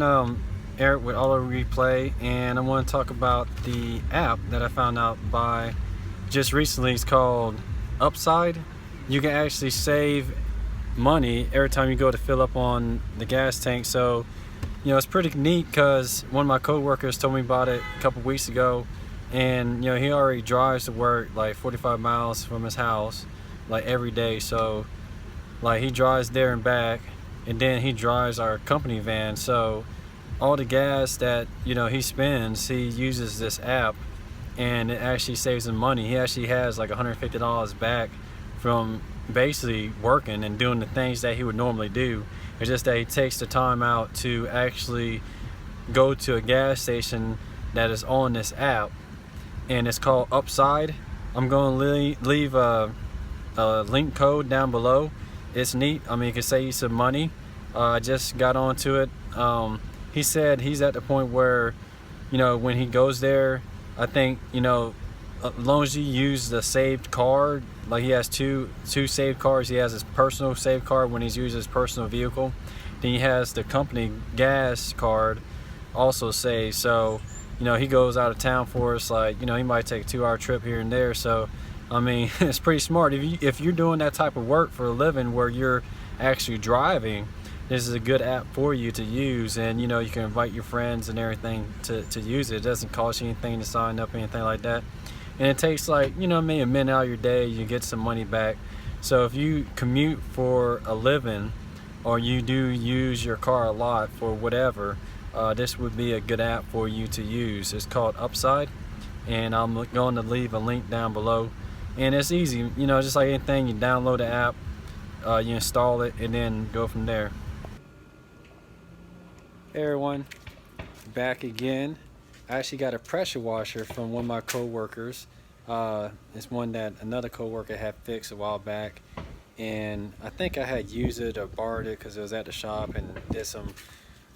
on Eric with Auto Replay, and I want to talk about the app that I found out by just recently. It's called Upside. You can actually save money every time you go to fill up on the gas tank. So, it's pretty neat because one of my co-workers told me about it a couple weeks ago, and he already drives to work like 45 miles from his house like every day. So like he drives there and back, and then he drives our company van. So all the gas that he spends, he uses this app, and it actually saves him money. He actually has like $150 back from basically working and doing the things that he would normally do. It's just that he takes the time out to actually go to a gas station that is on this app, and it's called Upside. I'm going to leave a link code down below. It's neat. I mean, it can save you some money. I just got onto it. He said he's at the point where, when he goes there, I think, as long as you use the saved card, like he has two saved cards. He has his personal saved card when he's using his personal vehicle. Then he has the company gas card also saved. So, he goes out of town for us, like, he might take a 2-hour trip here and there. So, I mean, it's pretty smart. If you're doing that type of work for a living where you're actually driving, this is a good app for you to use. And you can invite your friends and everything to use it. It doesn't cost you anything to sign up or anything like that. And it takes like, maybe a minute out of your day, you get some money back. So if you commute for a living, or you do use your car a lot for whatever, this would be a good app for you to use. It's called Upside, and I'm going to leave a link down below. And it's easy, just like anything. You download the app, you install it, and then go from there. Hey everyone, back again. I actually got a pressure washer from one of my co-workers. It's one that another co-worker had fixed a while back, and I think I had used it or borrowed it because it was at the shop and did some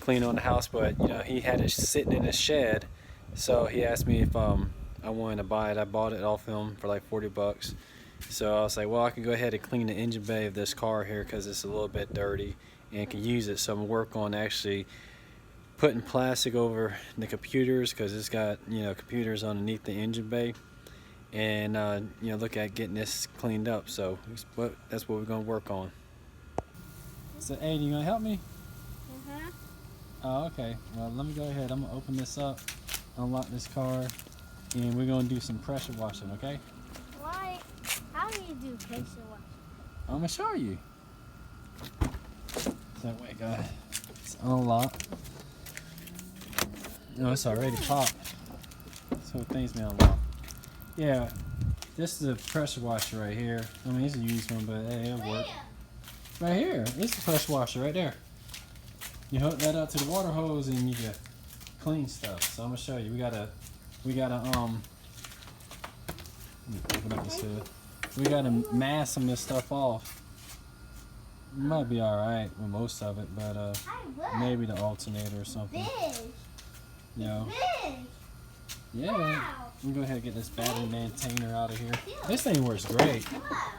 clean on the house. But he had it sitting in his shed, so he asked me if I wanted to buy it. I bought it off him for like 40 bucks. So I was like, well, I can go ahead and clean the engine bay of this car here because it's a little bit dirty and can use it. So I'm gonna work on actually putting plastic over the computers, because it's got computers underneath the engine bay, and look at getting this cleaned up. So that's what we're gonna work on. So Aiden, you gonna help me? Oh, okay. Well, let me go ahead. I'm gonna open this up, unlock this car, and we're gonna do some pressure washing. Okay? Why? How do you do pressure washing? I'm gonna show you. That way, guys. It's unlocked. No, it's already popped. So things been unlocked. Yeah, this is a pressure washer right here. I mean, it's a used one, but hey, it'll work. Right here, it's the pressure washer right there. You hook that up to the water hose and you can clean stuff. So I'm gonna show you. We gotta let me open up this hood. We gotta mask some of this stuff off. It might be all right with most of it, but maybe the alternator or something. Yeah. Wow. We'll go ahead and get this battery maintainer out of here. This thing works great.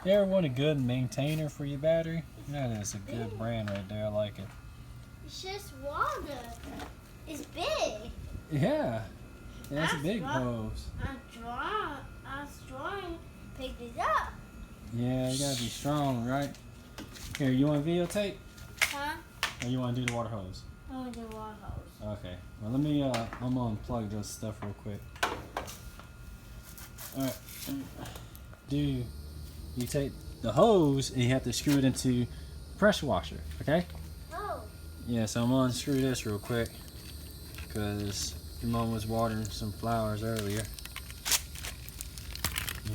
You ever want a good maintainer for your battery? That is a good brand right there. I like it. It's just water. It's big. Yeah. That's a big hose. I'm strong. Pick this up. Yeah, you gotta be strong, right? Here, you want videotape? Huh? Or you want to do the water hose? I want the water hose. Okay. Well, let me, I'm gonna unplug this stuff real quick. Alright. You take the hose and you have to screw it into the pressure washer, okay? Oh. Yeah, so I'm gonna unscrew this real quick because your mom was watering some flowers earlier.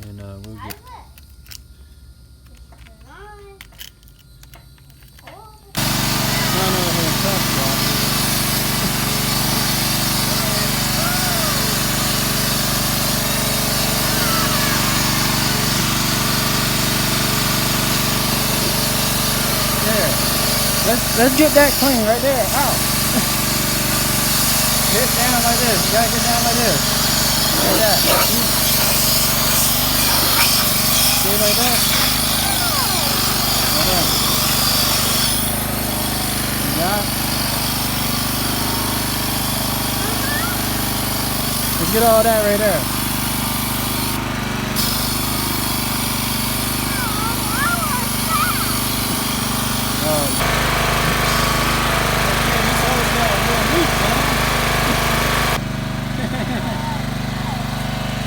And we'll get... Let's get that clean right there. Ow. Get down like this. You gotta get down like this. Like that. See like that? Like that. You got it? Look at all that right there.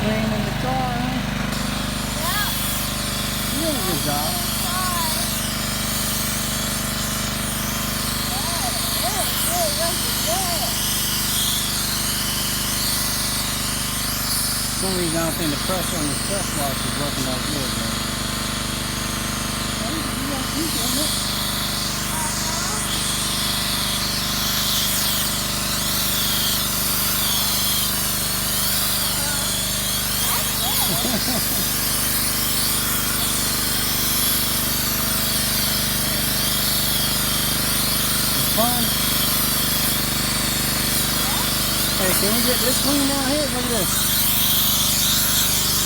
Cleaning the car, huh? You did a good job. For some reason I don't think the pressure on this press wash is working out good, man. It's fun. Hey, can we get this clean down here? Look at this.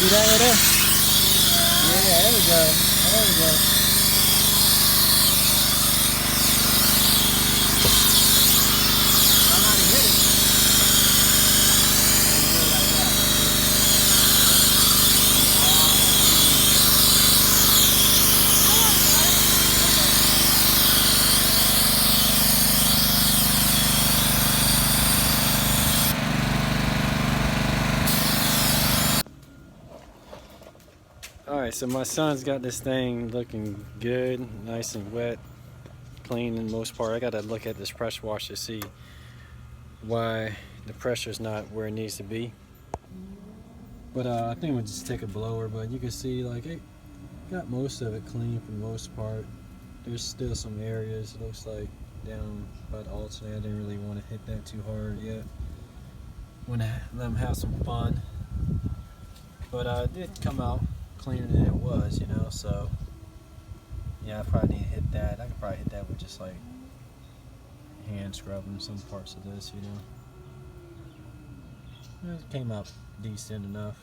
See that right there? Yeah, there we go. There we go. I'm not gonna hit it. There we go, like that. Alright, so my son's got this thing looking good, nice and wet, clean in most part. I gotta look at this pressure wash to see why the pressure's not where it needs to be. But I think we'll just take a blower, but you can see like it got most of it clean for the most part. There's still some areas, it looks like, down by the alternator. I didn't really want to hit that too hard yet. Want to let them have some fun. But it did come out cleaner than it was, you know, so yeah, I probably need to hit that. I could probably hit that with just like hand scrubbing some parts of this, you know. It came out decent enough.